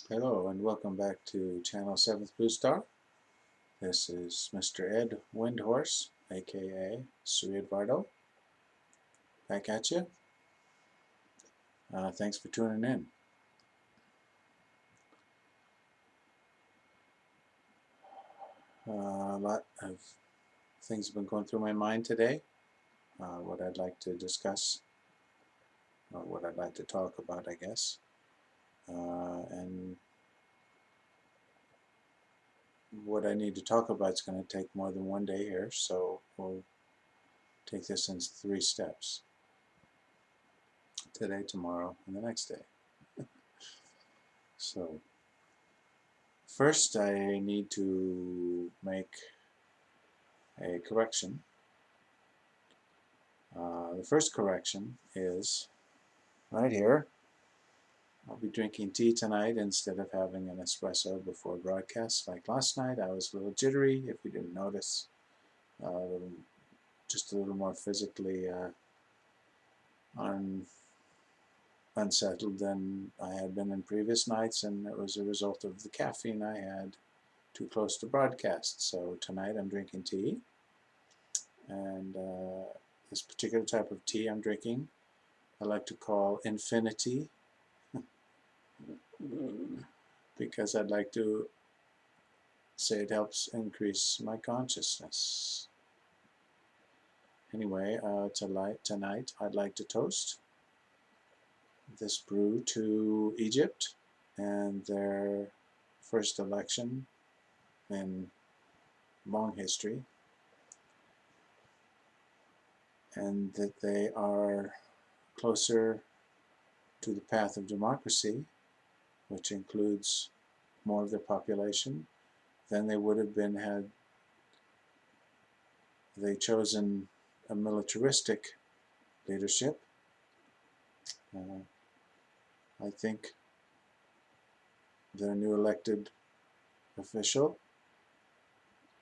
Hello and welcome back to Channel 7th Blue Star. This is Mr. Ed Windhorse, aka Sri Eduardo, back at you. Thanks for tuning in. A lot of things have been going through my mind today. What I'd like to discuss, or what I'd like to talk about, I guess. And what I need to talk about is going to take more than one day here, so we'll take this in 3 steps. Today, tomorrow, and the next day. So, first I need to make a correction. The first correction is right here. I'll be drinking tea tonight instead of having an espresso before broadcast. Like last night, I was a little jittery, if you didn't notice. Just a little more physically unsettled than I had been in previous nights, and it was a result of the caffeine I had too close to broadcast. So tonight I'm drinking tea, and this particular type of tea I'm drinking I like to call infinity because I'd like to say it helps increase my consciousness. Anyway, tonight I'd like to toast this brew to Egypt and their first election in long history, and that they are closer to the path of democracy, which includes more of their population than they would have been had they chosen a militaristic leadership. I think their new elected official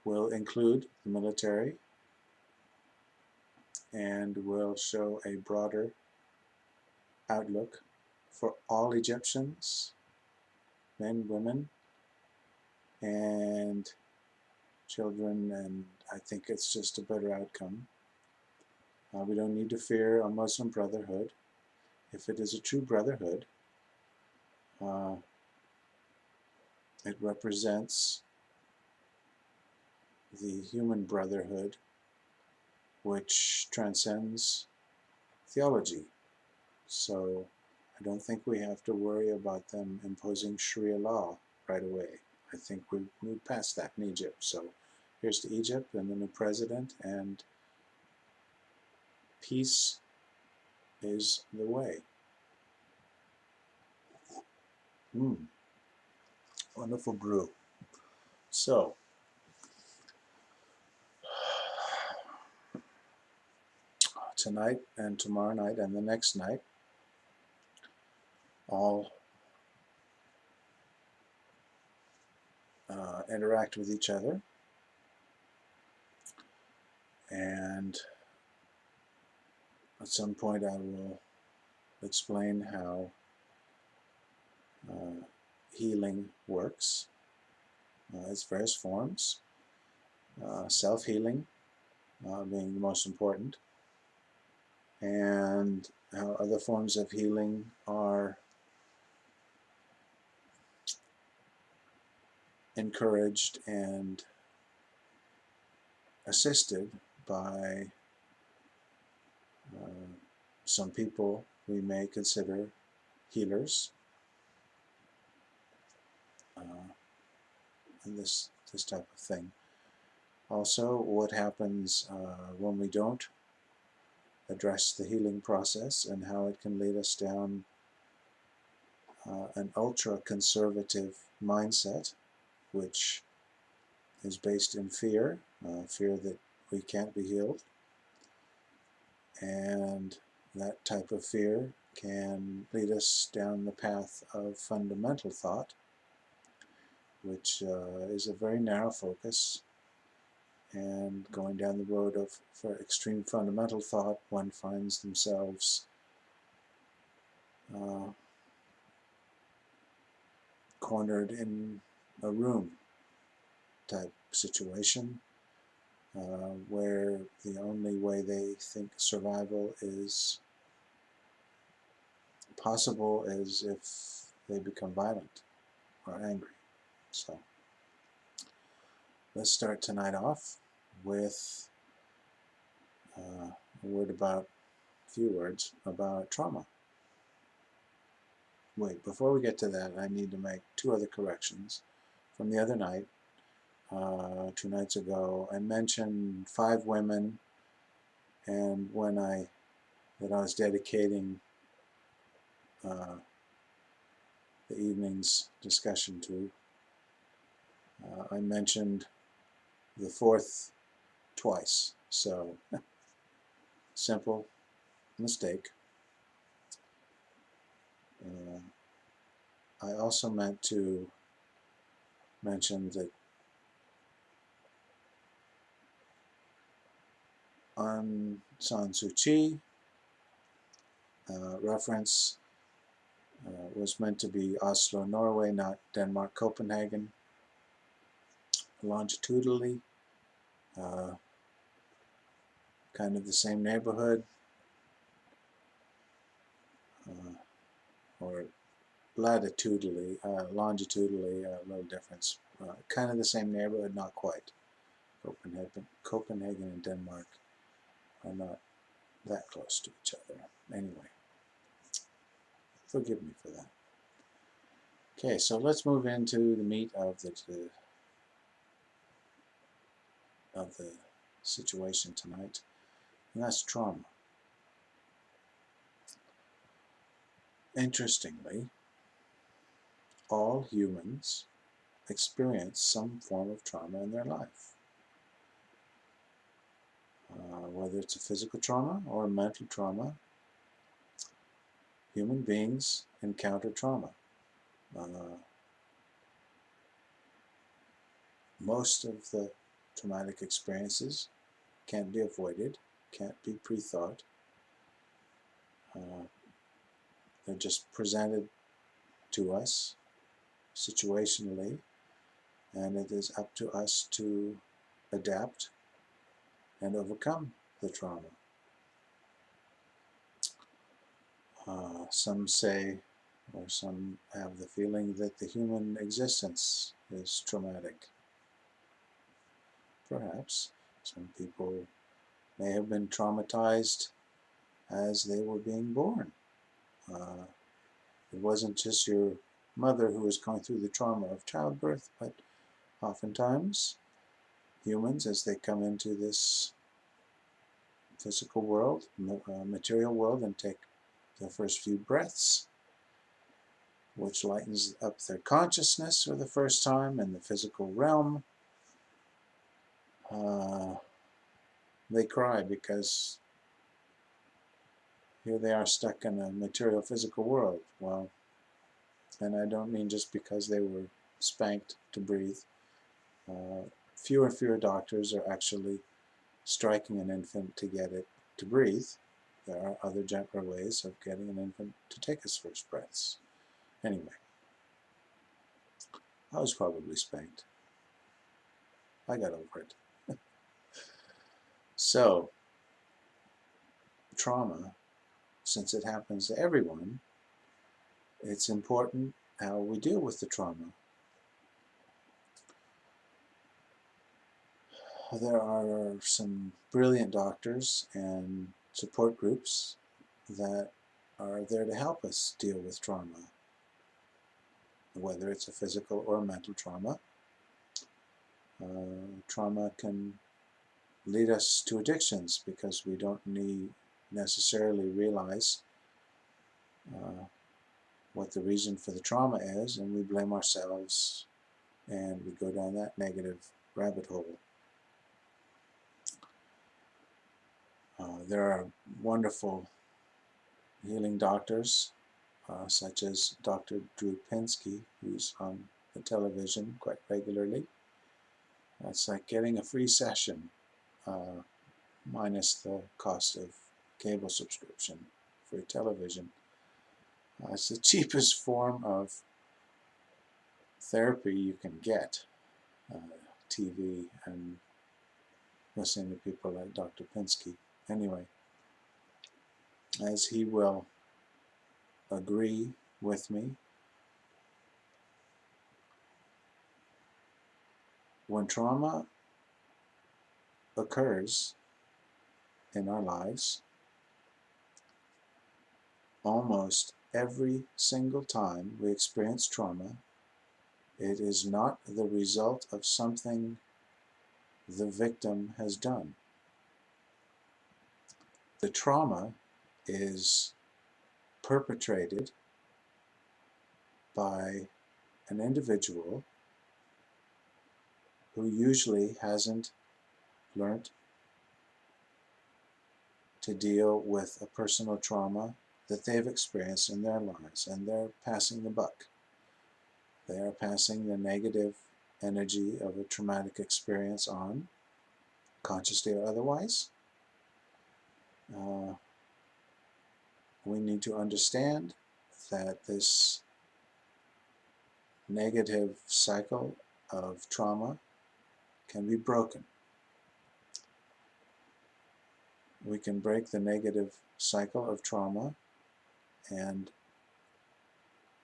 will include the military and will show a broader outlook for all Egyptians, men, women, and children, and I think it's just a better outcome. We don't need to fear a Muslim brotherhood. If it is a true brotherhood, it represents the human brotherhood which transcends theology. So I don't think we have to worry about them imposing Sharia law right away. I think we've moved past that in Egypt. So here's to Egypt and the new president, and peace is the way. Wonderful brew. So, tonight and tomorrow night and the next night, all interact with each other, and at some point I will explain how healing works, its various forms, self-healing being the most important, and how other forms of healing are encouraged and assisted by some people we may consider healers, and this type of thing. Also, what happens when we don't address the healing process, and how it can lead us down an ultra-conservative mindset, which is based in fear, fear that we can't be healed, and that type of fear can lead us down the path of fundamental thought, which is a very narrow focus, and going down the road of for extreme fundamental thought, one finds themselves cornered in a room type situation, where the only way they think survival is possible is if they become violent or angry. So let's start tonight off with a few words about trauma. Wait, before we get to that, I need to make two other corrections from the other night. 2 nights ago, I mentioned 5 women, and that I was dedicating the evening's discussion to, I mentioned the 4th twice. So, simple mistake. I also meant to mention that Aung San Suu Kyi reference was meant to be Oslo, Norway, not Denmark, Copenhagen. Longitudinally, kind of the same neighborhood, or longitudinally, a little difference. Kind of the same neighborhood, not quite. Copenhagen and Denmark are not that close to each other. Anyway, forgive me for that. Okay, so let's move into the meat of the situation tonight, and that's trauma. Interestingly, all humans experience some form of trauma in their life. Whether it's a physical trauma or a mental trauma, human beings encounter trauma. Most of the traumatic experiences can't be avoided, can't be pre-thought. They're just presented to us situationally, and it is up to us to adapt and overcome the trauma. Some say, or some have the feeling, that the human existence is traumatic. Perhaps some people may have been traumatized as they were being born. It wasn't just your mother who was going through the trauma of childbirth, but oftentimes humans, as they come into this physical world, material world, and take their first few breaths, which lightens up their consciousness for the first time in the physical realm, they cry because here they are stuck in a material physical world. Well, and I don't mean just because they were spanked to breathe. Fewer and fewer doctors are actually striking an infant to get it to breathe. There are other gentler ways of getting an infant to take its first breaths. Anyway, I was probably spanked. I got over it. So, trauma, since it happens to everyone, it's important how we deal with the trauma. There are some brilliant doctors and support groups that are there to help us deal with trauma, whether it's a physical or a mental trauma. Trauma can lead us to addictions because we don't necessarily realize what the reason for the trauma is, and we blame ourselves and we go down that negative rabbit hole. There are wonderful healing doctors, such as Dr. Drew Pinsky, who's on the television quite regularly. It's like getting a free session, minus the cost of cable subscription for television. It's the cheapest form of therapy you can get, TV and listening to people like Dr. Pinsky. Anyway, as he will agree with me, when trauma occurs in our lives, almost every single time we experience trauma, it is not the result of something the victim has done. The trauma is perpetrated by an individual who usually hasn't learned to deal with a personal trauma that they've experienced in their lives, and they're passing the buck. They are passing the negative energy of a traumatic experience on, consciously or otherwise. We need to understand that this negative cycle of trauma can be broken. We can break the negative cycle of trauma and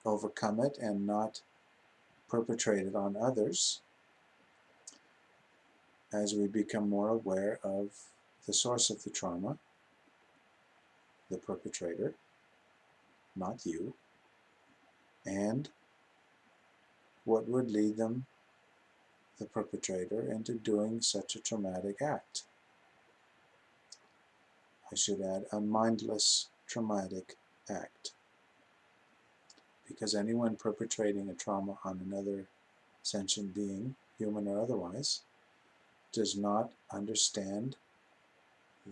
overcome it and not perpetrate it on others as we become more aware of the source of the trauma, the perpetrator, not you, and what would lead them, the perpetrator, into doing such a traumatic act. I should add, a mindless traumatic act. Because anyone perpetrating a trauma on another sentient being, human or otherwise, does not understand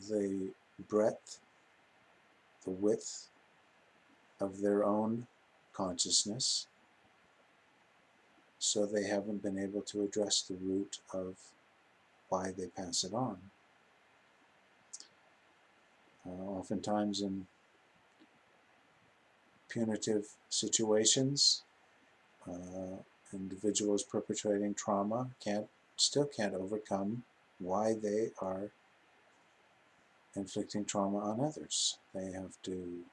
the breadth, the width of their own consciousness, so they haven't been able to address the root of why they pass it on. Oftentimes in punitive situations, individuals perpetrating trauma still can't overcome why they are inflicting trauma on others. They have to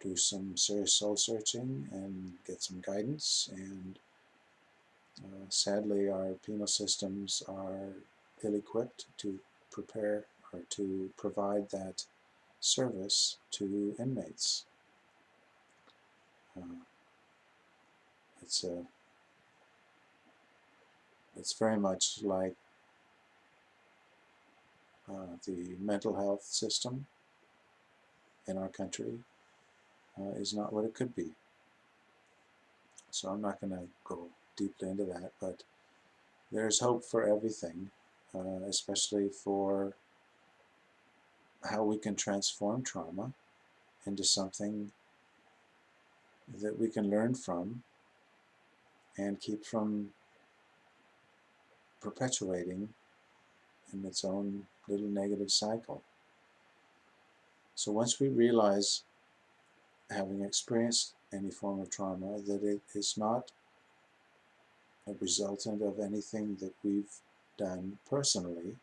do some serious soul searching and get some guidance, and sadly our penal systems are ill-equipped to prepare or to provide that service to inmates. It's very much like the mental health system in our country is not what it could be. So I'm not going to go deeply into that, but there's hope for everything, especially for how we can transform trauma into something that we can learn from and keep from perpetuating in its own little negative cycle. So once we realize, having experienced any form of trauma, that it is not a resultant of anything that we've done personally,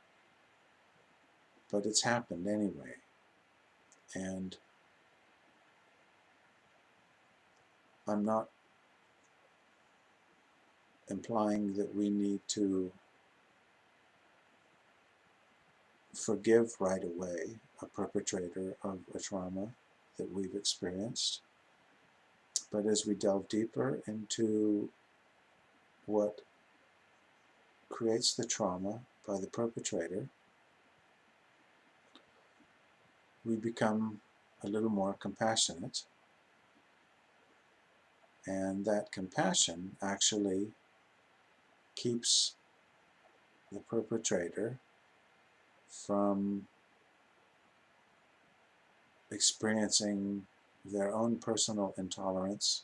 but it's happened anyway. And I'm not implying that we need to forgive right away a perpetrator of a trauma that we've experienced. But as we delve deeper into what creates the trauma by the perpetrator, we become a little more compassionate. And that compassion actually keeps the perpetrator from experiencing their own personal intolerance,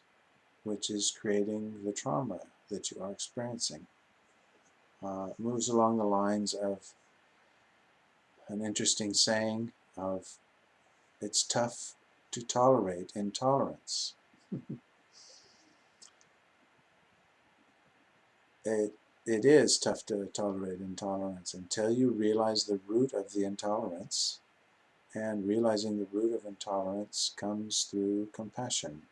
which is creating the trauma that you are experiencing. It moves along the lines of an interesting saying of, it's tough to tolerate intolerance. it is tough to tolerate intolerance until you realize the root of the intolerance. And realizing the root of intolerance comes through compassion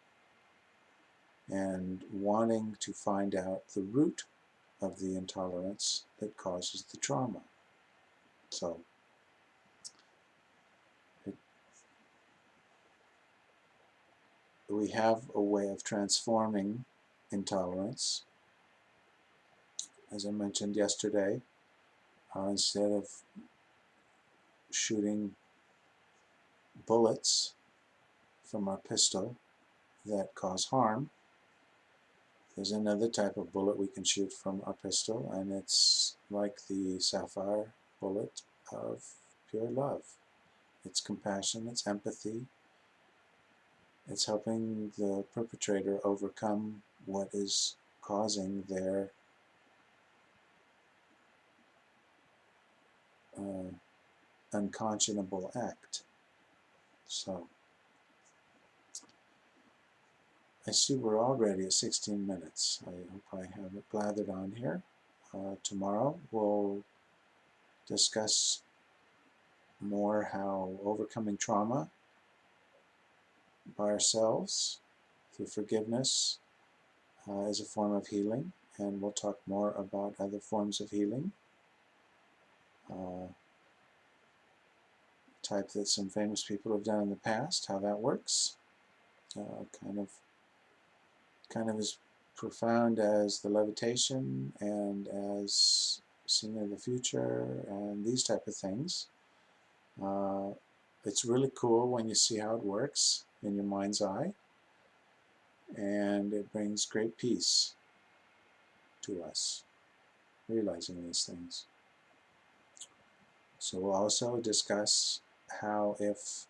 and wanting to find out the root of the intolerance that causes the trauma. So we have a way of transforming intolerance. As I mentioned yesterday, instead of shooting bullets from our pistol that cause harm, there's another type of bullet we can shoot from our pistol, and it's like the sapphire bullet of pure love. It's compassion, it's empathy, it's helping the perpetrator overcome what is causing their unconscionable act. So, I see we're already at 16 minutes. I hope I haven't blathered on here. Tomorrow we'll discuss more how overcoming trauma by ourselves through forgiveness is a form of healing, and we'll talk more about other forms of healing, type that some famous people have done in the past, how that works, kind of as profound as the levitation and as seeing in the future and these type of things. It's really cool when you see how it works in your mind's eye, and it brings great peace to us, realizing these things. So we'll also discuss how if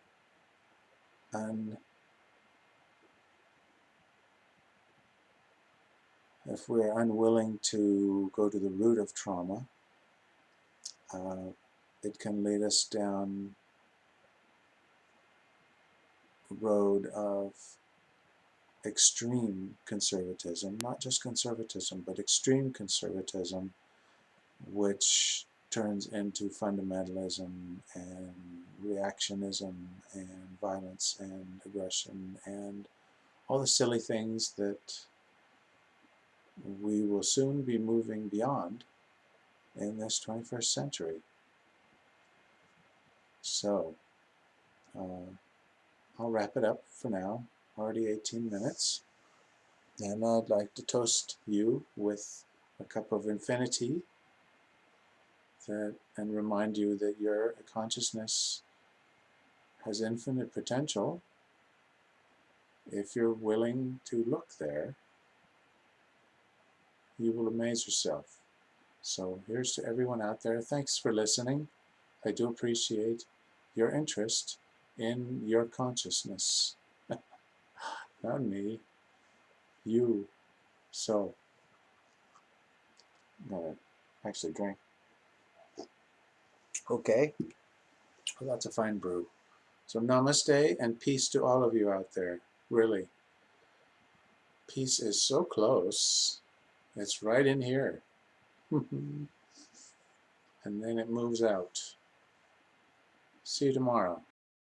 we're unwilling to go to the root of trauma, it can lead us down a road of extreme conservatism, not just conservatism, but extreme conservatism, which turns into fundamentalism and reactionism and violence and aggression and all the silly things that we will soon be moving beyond in this 21st century. So, I'll wrap it up for now. Already 18 minutes. And I'd like to toast you with a cup of infinity and remind you that your consciousness has infinite potential if you're willing to look there. You will amaze yourself. So here's to everyone out there. Thanks for listening. I do appreciate your interest in your consciousness. Not me, you. So, I'm gonna actually drink. Okay, well, that's a fine brew. So namaste and peace to all of you out there. Really, peace is so close. It's right in here. And then it moves out. See you tomorrow.